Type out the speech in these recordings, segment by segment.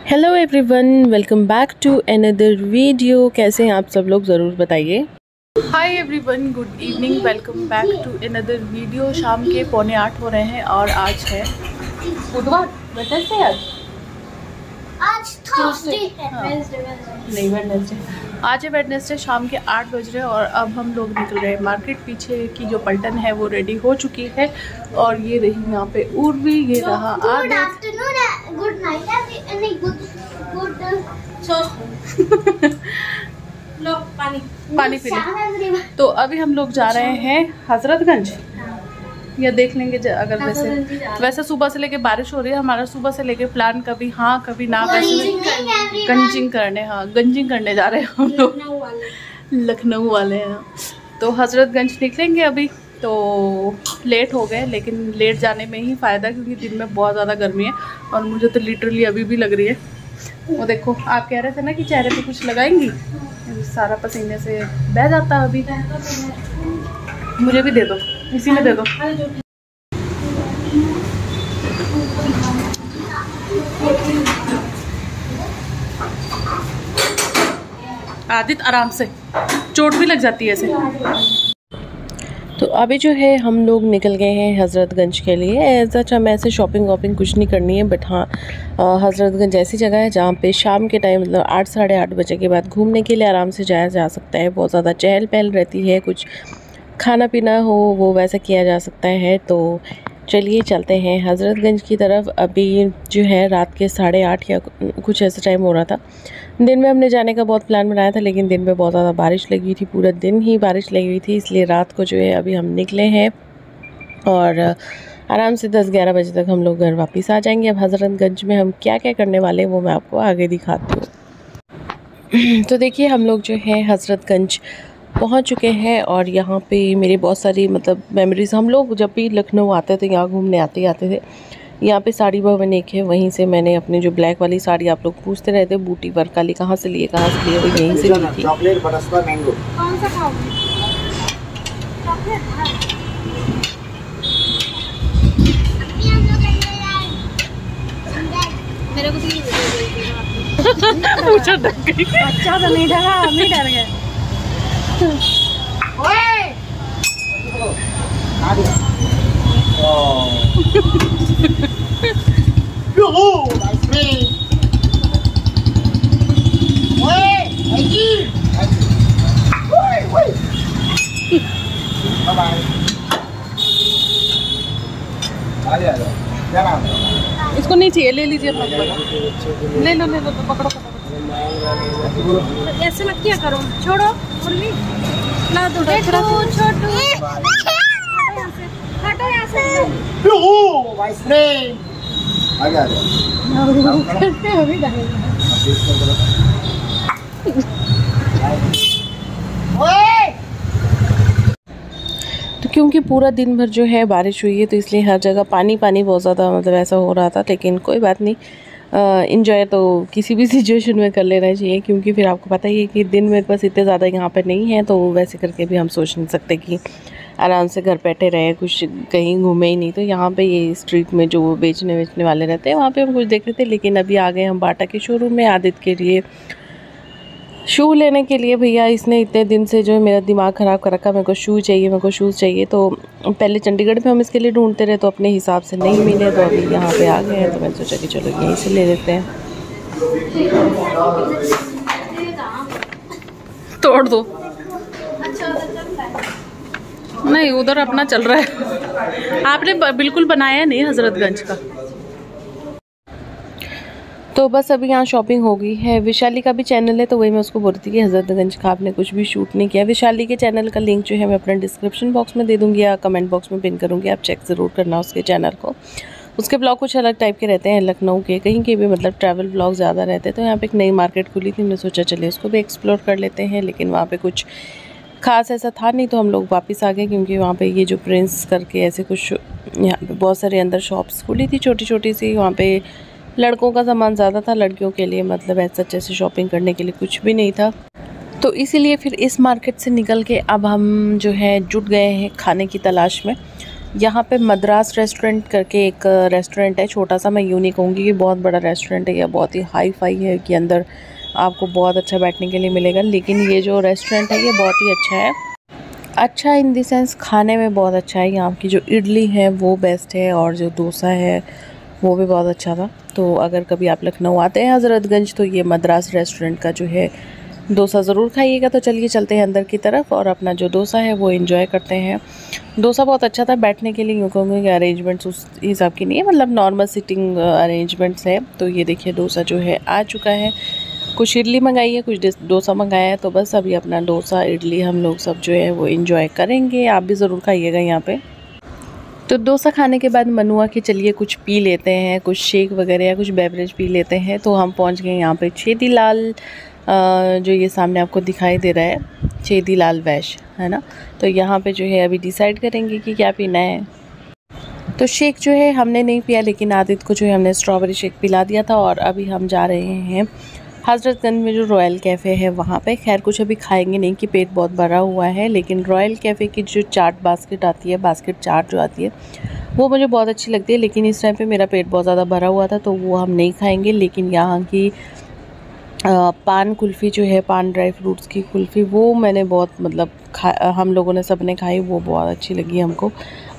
Hello everyone, welcome back to another video. कैसे हैं आप सब लोग, ज़रूर बताइए। Hi everyone, good evening, welcome back to another video. शाम के 7:45 हो रहे हैं और आज है बुधवार। वेडनेसडे आज थर्सडे है। नहीं, वेडनेसडे आज है। वेडनेसडे शाम के 8 बज रहे हैं और अब हम लोग निकल रहे हैं मार्केट। पीछे की जो पलटन है वो रेडी हो चुकी है और ये रही यहाँ पे उर्वी, ये रहा आदित्य। गुड नाइट, लो पानी पी ले। तो अभी हम लोग जा रहे हैं हजरतगंज, या देख लेंगे अगर वैसे सुबह से लेके बारिश हो रही है। हमारा सुबह से लेके प्लान कभी हाँ कभी ना, गंजिंग करने, हाँ गंजिंग करने जा रहे हैं हम लोग, लखनऊ वाले हैं। तो हजरतगंज निकलेंगे अभी। तो लेट हो गए, लेकिन लेट जाने में ही फ़ायदा, क्योंकि दिन में बहुत ज़्यादा गर्मी है और मुझे तो लिटरली अभी भी लग रही है। वो देखो, आप कह रहे थे ना कि चेहरे पे कुछ लगाएंगी, सारा पसीने से बह जाता है। अभी मुझे भी दे दो, इसी में दे दो। आदित्य आराम से, चोट भी लग जाती है ऐसे। तो अभी जो है हम लोग निकल गए हैं हज़रतगंज के लिए। एज सच हमें ऐसे शॉपिंग वॉपिंग कुछ नहीं करनी है, बट हाँ हज़रतगंज ऐसी जगह है जहाँ पे शाम के टाइम मतलब 8 साढ़े 8 बजे के बाद घूमने के लिए आराम से जाया जा सकता है। बहुत ज़्यादा चहल पहल रहती है, कुछ खाना पीना हो वो वैसा किया जा सकता है। तो चलिए चलते हैं हज़रतगंज की तरफ। अभी जो है रात के 8:30 या कुछ ऐसा टाइम हो रहा था। दिन में हमने जाने का बहुत प्लान बनाया था, लेकिन दिन में बहुत ज़्यादा बारिश लगी थी, पूरा दिन ही बारिश लगी हुई थी, इसलिए रात को जो है अभी हम निकले हैं और आराम से 10-11 बजे तक हम लोग घर वापस आ जाएंगे। अब हज़रतगंज में हम क्या क्या करने वाले हैं वो मैं आपको आगे दिखाती हूँ। तो देखिए, हम लोग जो है हज़रतगंज पहुंच चुके हैं और यहाँ पे मेरी बहुत सारी मतलब मेमोरीज़। हम लोग जब भी लखनऊ आते थे, यहाँ घूमने आते थे, यहाँ पे साड़ी भवन एक है, वहीं से मैंने अपनी जो ब्लैक वाली साड़ी, आप लोग पूछते रहते बूटी वर्क वाली कहाँ से लिए, वो यहीं से ली थी। चॉकलेट बटरस्कॉच मैंगो कौन सा खाओगे? चॉकलेट मेरे को पूछो डर गई। अच्छा तो नहीं डरा, हम ही डर गए। ओए इसको नहीं चाहिए, ले लीजिए अपना, ले लो पकड़ो। ऐसे मत किया करो, छोड़ो उर्वी, ला दो छोटू हटो यहाँ से। तो क्योंकि पूरा दिन भर जो है बारिश हुई है, तो इसलिए हर जगह पानी बहुत ज़्यादा मतलब ऐसा हो रहा था, लेकिन कोई बात नहीं। इंजॉय तो किसी भी सिचुएशन में कर लेना चाहिए, क्योंकि फिर आपको पता ही है कि दिन में बस इतने ज़्यादा यहाँ पर नहीं है, तो वैसे करके भी हम सोच नहीं सकते कि आराम से घर बैठे रहे, कुछ कहीं घूमे ही नहीं। तो यहाँ पे ये स्ट्रीट में जो बेचने वाले रहते हैं, वहाँ पे हम कुछ देख रहे थे, लेकिन अभी आ गए हम बाटा के शोरूम में आदित्य के लिए शू लेने के लिए। भैया इसने इतने दिन से जो है मेरा दिमाग ख़राब कर रखा, मेरे को शूज़ चाहिए। तो पहले चंडीगढ़ में हम इसके लिए ढूंढते रहे, तो अपने हिसाब से नहीं मिले, तो अभी यहाँ पे आ गए हैं। तो मैंने सोचा कि चलो यहीं से ले लेते हैं। तोड़ दो। नहीं, उधर अपना चल रहा है, आपने बिल्कुल बनाया नहीं हज़रतगंज का। तो बस अभी यहाँ शॉपिंग हो गई है। विशाली का भी चैनल है, तो वही मैं उसको बोल रही थी कि हज़रतगंज का आपने कुछ भी शूट नहीं किया। विशाली के चैनल का लिंक जो है मैं अपने डिस्क्रिप्शन बॉक्स में दे दूँगी या कमेंट बॉक्स में पिन करूँगी, आप चेक ज़रूर करना उसके चैनल को। उसके ब्लॉग कुछ अलग टाइप के रहते हैं, लखनऊ के कहीं के भी मतलब ट्रैवल ब्लॉग ज़्यादा रहते हैं। तो यहाँ पर एक नई मार्केट खुली थी, मैंने सोचा चलिए उसको भी एक्सप्लोर कर लेते हैं, लेकिन वहाँ पर कुछ खास ऐसा था नहीं, तो हम लोग वापस आ गए, क्योंकि वहाँ पे ये जो प्रिंस करके ऐसे कुछ यहाँ पे बहुत सारे अंदर शॉप्स खुली थी छोटी सी। वहाँ पे लड़कों का सामान ज़्यादा था, लड़कियों के लिए मतलब ऐसे शॉपिंग करने के लिए कुछ भी नहीं था। तो इसीलिए फिर इस मार्केट से निकल के अब हम जो है जुट गए हैं खाने की तलाश में। यहाँ पे मद्रास रेस्टोरेंट करके एक रेस्टोरेंट है, छोटा सा, मैं यूँ नहीं कहूँगी कि बहुत बड़ा रेस्टोरेंट है या बहुत ही हाई फाई है कि अंदर आपको बहुत अच्छा बैठने के लिए मिलेगा, लेकिन ये जो रेस्टोरेंट है ये बहुत ही अच्छा है। अच्छा इन द सेंस खाने में बहुत अच्छा है। यहाँ की जो इडली है वो बेस्ट है और जो डोसा है वो भी बहुत अच्छा था। तो अगर कभी आप लखनऊ आते हैं हज़रतगंज तो ये मद्रास रेस्टोरेंट का जो है डोसा ज़रूर खाइएगा। तो चलिए चलते हैं अंदर की तरफ और अपना जो डोसा है वो एंजॉय करते हैं। डोसा बहुत अच्छा था, बैठने के लिए यूँ कहूँगी कि अरेंजमेंट्स उस हिसाब की नहीं है, मतलब नॉर्मल सिटिंग अरेंजमेंट्स है। तो ये देखिए डोसा जो है आ चुका है। कुछ इडली मंगाई है, कुछ डोसा मंगाया है। तो बस अभी अपना डोसा इडली हम लोग सब जो है वो एंजॉय करेंगे। आप भी ज़रूर खाइएगा यहाँ पे। तो डोसा खाने के बाद मन हुआ कि चलिए कुछ पी लेते हैं, कुछ शेक वगैरह या कुछ बेवरेज पी लेते हैं। तो हम पहुँच गए यहाँ पे छेदीलाल, जो ये सामने आपको दिखाई दे रहा है छेदीलाल वैश, है ना। तो यहाँ पे जो है अभी डिसाइड करेंगे कि क्या पीना है। तो शेक जो है हमने नहीं पिया, लेकिन आदित्य को जो है हमने स्ट्रॉबेरी शेक पिला दिया था। और अभी हम जा रहे हैं हज़रतगंज में जो रॉयल कैफ़े है वहाँ पे। खैर कुछ अभी खाएंगे नहीं कि पेट बहुत भरा हुआ है, लेकिन रॉयल कैफ़े की जो चाट बास्केट आती है, बास्केट चाट जो आती है वो मुझे बहुत अच्छी लगती है। लेकिन इस टाइम पे मेरा पेट बहुत ज़्यादा भरा हुआ था तो वो हम नहीं खाएंगे। लेकिन यहाँ की पान कुल्फ़ी जो है, पान ड्राई फ्रूट्स की कुल्फ़ी, वो मैंने बहुत मतलब हम लोगों ने सब ने खाई, वो बहुत अच्छी लगी हमको।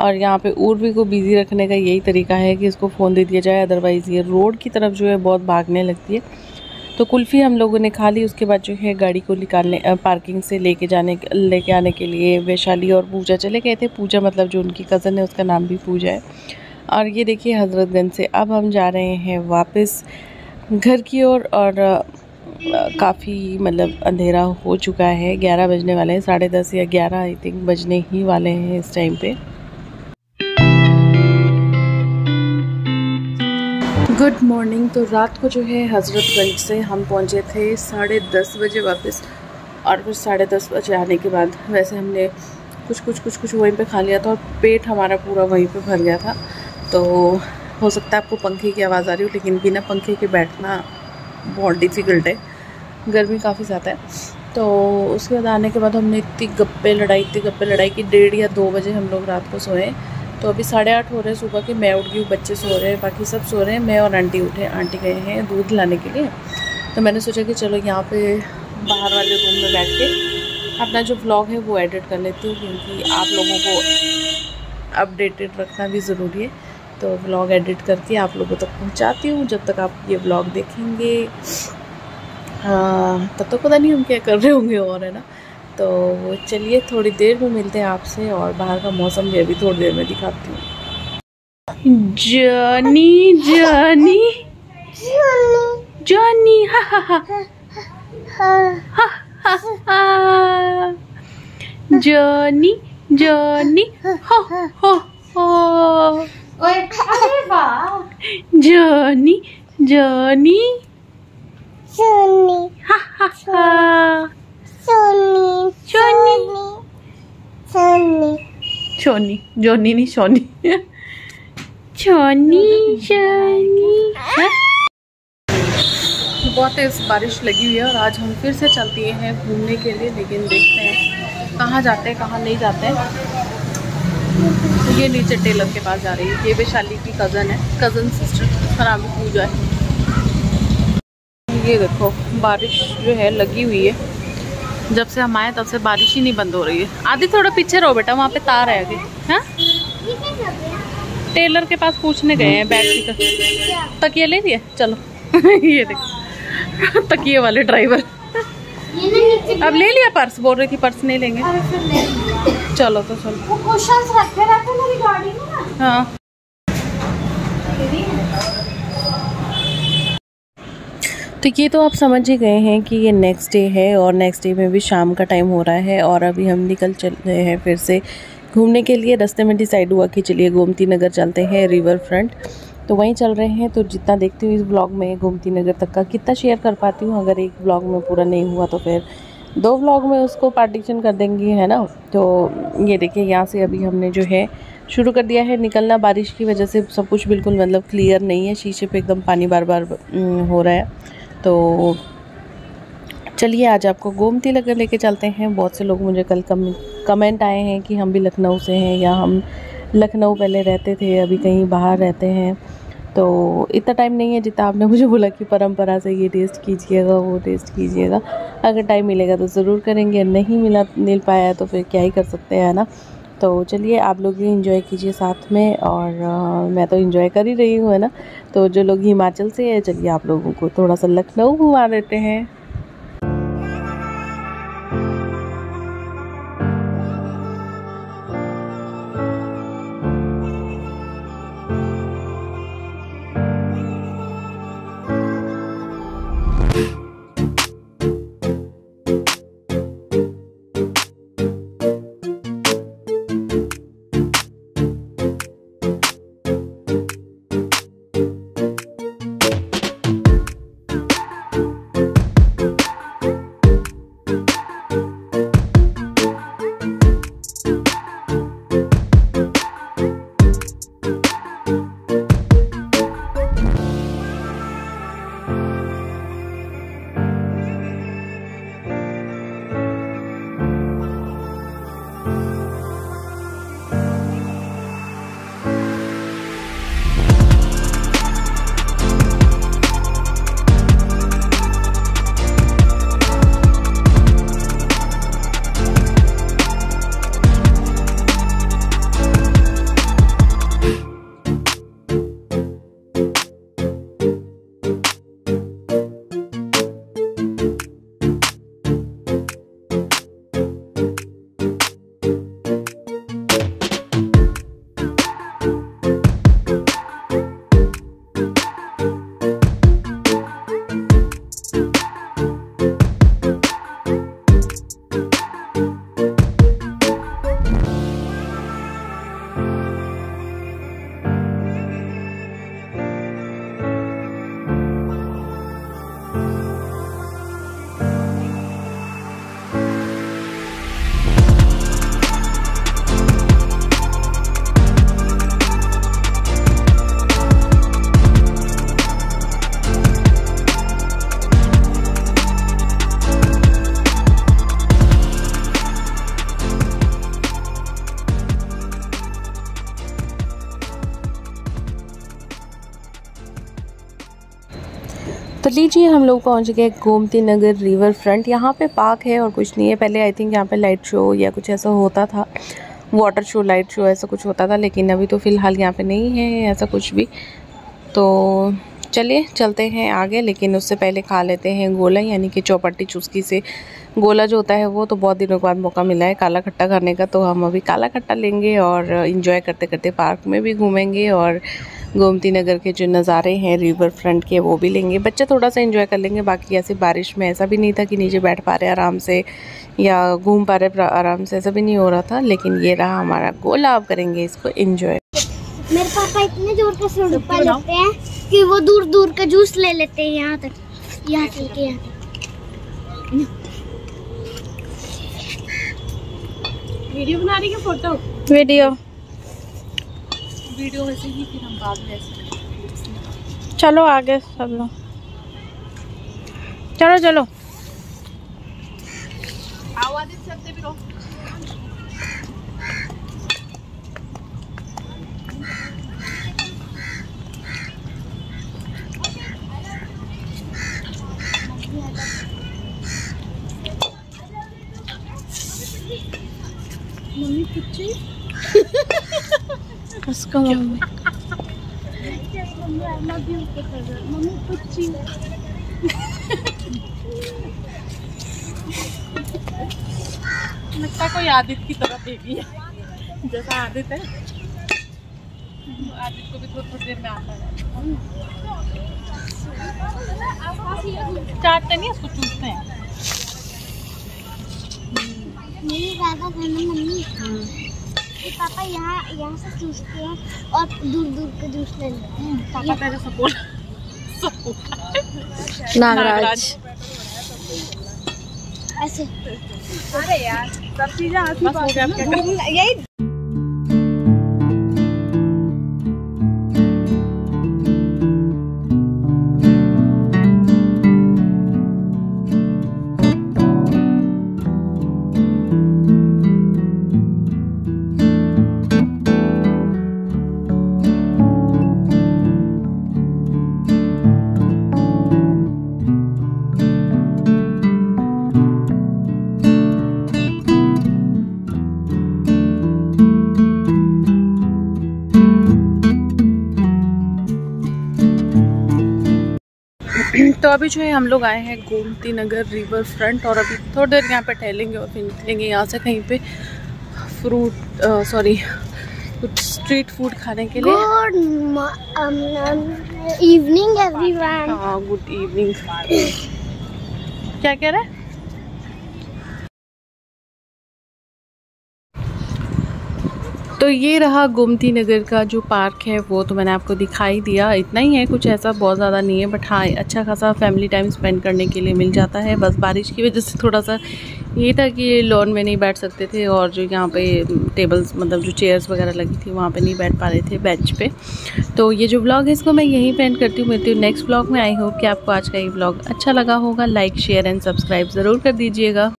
और यहाँ पे उर्वी को बिज़ी रखने का यही तरीका है कि इसको फ़ोन दे दिया जाए, अदरवाइज़ ये रोड की तरफ जो है बहुत भागने लगती है। तो कुल्फ़ी हम लोगों ने खा ली। उसके बाद जो है गाड़ी को निकालने पार्किंग से लेके आने के लिए वैशाली और पूजा चले गए थे। पूजा मतलब जो उनकी कज़न है उसका नाम भी पूजा है। और ये देखिए हज़रतगंज से अब हम जा रहे हैं वापस घर की ओर। और काफ़ी मतलब अंधेरा हो चुका है, 11 बजने वाले हैं, 10:30 या 11 आई थिंक बजने ही वाले हैं इस टाइम पे। Good morning. तो रात को जो है हज़रतगंज से हम पहुंचे थे 10:30 बजे वापस। और फिर 10:30 बजे आने के बाद वैसे हमने कुछ वहीं पे खा लिया था और पेट हमारा पूरा वहीं पे भर गया था। तो हो सकता है आपको पंखे की आवाज़ आ रही हो, लेकिन बिना पंखे के बैठना बहुत डिफ़िकल्ट है, गर्मी काफ़ी ज़्यादा है। तो उसके बाद आने के बाद हमने इतनी गप्पे लड़ाई कि 1:30 या 2 बजे हम लोग रात को सोए। तो अभी 8:30 हो रहे हैं सुबह के। मैं उठ गई हूँ, बच्चे सो रहे हैं, बाकी सब सो रहे हैं। मैं और आंटी उठे, आंटी गए हैं दूध लाने के लिए। तो मैंने सोचा कि चलो यहाँ पे बाहर वाले रूम में बैठ के अपना जो व्लॉग है वो एडिट कर लेती हूँ, क्योंकि आप लोगों को अपडेटेड रखना भी ज़रूरी है। तो व्लॉग एडिट करके आप लोगों तक पहुँचाती हूँ। जब तक आप ये व्लॉग देखेंगे तब तो पता नहीं हम क्या कर रहे होंगे और, है ना। तो चलिए थोड़ी देर में मिलते हैं आपसे और बाहर का मौसम भी अभी थोड़ी देर में दिखाती हूँ। जॉनी जॉनी जॉनी हा हा हा हा हा हा, जॉनी जॉनी हो हो हो, अरे वाह, जॉनी जॉनी सोनी हा हा हा, सोनी सोनी सोनी छोनी, जोनी नहीं सोनी, छोनी छोनी। बहुत तेज बारिश लगी हुई है और आज हम फिर से चलते हैं घूमने के लिए, लेकिन देखते हैं कहाँ जाते हैं कहाँ नहीं जाते हैं। तो ये नीचे टेलर के पास जा रही है, ये वैशाली की कज़न है, कज़न सिस्टर, उसका नाम भी पूजा है। ये देखो बारिश जो है लगी हुई है, जब से हम आए तब से बारिश ही नहीं बंद हो रही है। आदि थोड़ा पीछे रहो बेटा, वहाँ पे तार है आगे। हाँ टेलर के पास पूछने गए हैं बैग का, तकिए ले लिए चलो। ये देखो तकिए वाले ड्राइवर। अब ले लिया पर्स, बोल रही थी पर्स नहीं लेंगे। चलो तो चलो, वो क्वेश्चंस रखे रहते मेरी गाड़ी में ना। हाँ तो ये तो आप समझ ही गए हैं कि ये नेक्स्ट डे है और नेक्स्ट डे में भी शाम का टाइम हो रहा है। और अभी हम निकल चल रहे हैं फिर से घूमने के लिए। रास्ते में डिसाइड हुआ कि चलिए गोमती नगर चलते हैं, रिवर फ्रंट, तो वहीं चल रहे हैं। तो जितना देखती हूँ इस ब्लॉग में गोमती नगर तक का कितना शेयर कर पाती हूँ, अगर एक ब्लॉग में पूरा नहीं हुआ तो फिर 2 ब्लॉग में उसको पार्टीशन कर देंगे, है ना। तो ये देखिए यहाँ से अभी हमने जो है शुरू कर दिया है निकलना। बारिश की वजह से सब कुछ बिल्कुल मतलब क्लियर नहीं है, शीशे पे एकदम पानी बार बार हो रहा है। तो चलिए आज आपको गोमती नगर लेके चलते हैं। बहुत से लोग मुझे कल कमेंट आए हैं कि हम भी लखनऊ से हैं या हम लखनऊ पहले रहते थे, अभी कहीं बाहर रहते हैं, तो इतना टाइम नहीं है जितना आपने मुझे बोला कि परंपरा से ये टेस्ट कीजिएगा वो टेस्ट कीजिएगा। अगर टाइम मिलेगा तो ज़रूर करेंगे, नहीं मिल पाया तो फिर क्या ही कर सकते हैं ना। तो चलिए आप लोग भी इंजॉय कीजिए साथ में, और मैं तो इंजॉय कर ही रही हूँ, है ना। तो जो लोग हिमाचल से है, चलिए आप लोगों को थोड़ा सा लखनऊ घुमा देते हैं। तो लीजिए हम लोग पहुंच गए गोमती नगर रिवर फ्रंट। यहाँ पे पार्क है और कुछ नहीं है। पहले आई थिंक यहाँ पे लाइट शो या कुछ ऐसा होता था, वाटर शो, लाइट शो ऐसा कुछ होता था, लेकिन अभी तो फ़िलहाल यहाँ पे नहीं है ऐसा कुछ भी। तो चलिए चलते हैं आगे, लेकिन उससे पहले खा लेते हैं गोला, यानी कि चौपट्टी चुस्की से गोला जो होता है वो। तो बहुत दिनों के बाद मौका मिला है काला खट्टा खाने का, तो हम अभी काला खट्टा लेंगे और इंजॉय करते करते पार्क में भी घूमेंगे और गोमती नगर के जो नज़ारे हैं रिवर फ्रंट के वो भी लेंगे। बच्चे थोड़ा सा एंजॉय कर लेंगे, बाकी ऐसे बारिश में ऐसा भी नहीं था कि नीचे बैठ पा रहे आराम से या घूम पा रहे आराम से, ऐसा भी नहीं हो रहा था। लेकिन ये रहा हमारा गोला, अब करेंगे इसको एंजॉय। मेरे पापा इतने जोर का सुड़प्पा लेते हैं कि वो दूर दूर का जूस ले लेते हैं यहाँ तक, यहाँ तक, यहाँ तक। वीडियो बना रही है, फोटो वीडियो वैसे ही, फिर हम बाद में ऐसे। चलो आगे सब लोग, चलो चलो आवाज़ चलते भी रहो। मम्मी पुच्ची उसको मम्मी मम्मी पुच्ची लगता कोई आदित्य की तरह बेबी है, जैसा आदित्य है। आदित्य को भी थोड़ी देर में आता है। चाटते नहीं, उसको चूसते हैं। नहीं ज़्यादा खाना मम्मी। पापा यहाँ से चूसते हैं और दूर दूर का जूस ले लेते हैं। पापा तेरे सपोर्ट नागराज ऐसे। अरे यार सब चीजें बस हो गया, यही तो अभी जो है हम लोग आए हैं गोमती नगर रिवर फ्रंट, और अभी थोड़ी देर यहाँ पे टहलेंगे और फिर निकलेंगे यहाँ से कहीं पे कुछ स्ट्रीट फूड खाने के लिए। Good evening everyone. हाँ, गुड इवनिंग। क्या कह रहा है? तो ये रहा गोमती नगर का जो पार्क है, वो तो मैंने आपको दिखाई दिया। इतना ही है, कुछ ऐसा बहुत ज़्यादा नहीं है, बट हाँ अच्छा खासा फैमिली टाइम स्पेंड करने के लिए मिल जाता है। बस बारिश की वजह से थोड़ा सा ये था कि लॉन में नहीं बैठ सकते थे, और जो यहाँ पे टेबल्स मतलब जो चेयर्स वगैरह लगी थी वहाँ पे नहीं बैठ पा रहे थे बेंच पे। तो ये जो व्लॉग है इसको मैं यहीं पे एंड करती हूँ। मिलती हूँ नेक्स्ट व्लॉग में। आई होप कि आपको आज का ये व्लॉग अच्छा लगा होगा। लाइक शेयर एंड सब्सक्राइब ज़रूर कर दीजिएगा।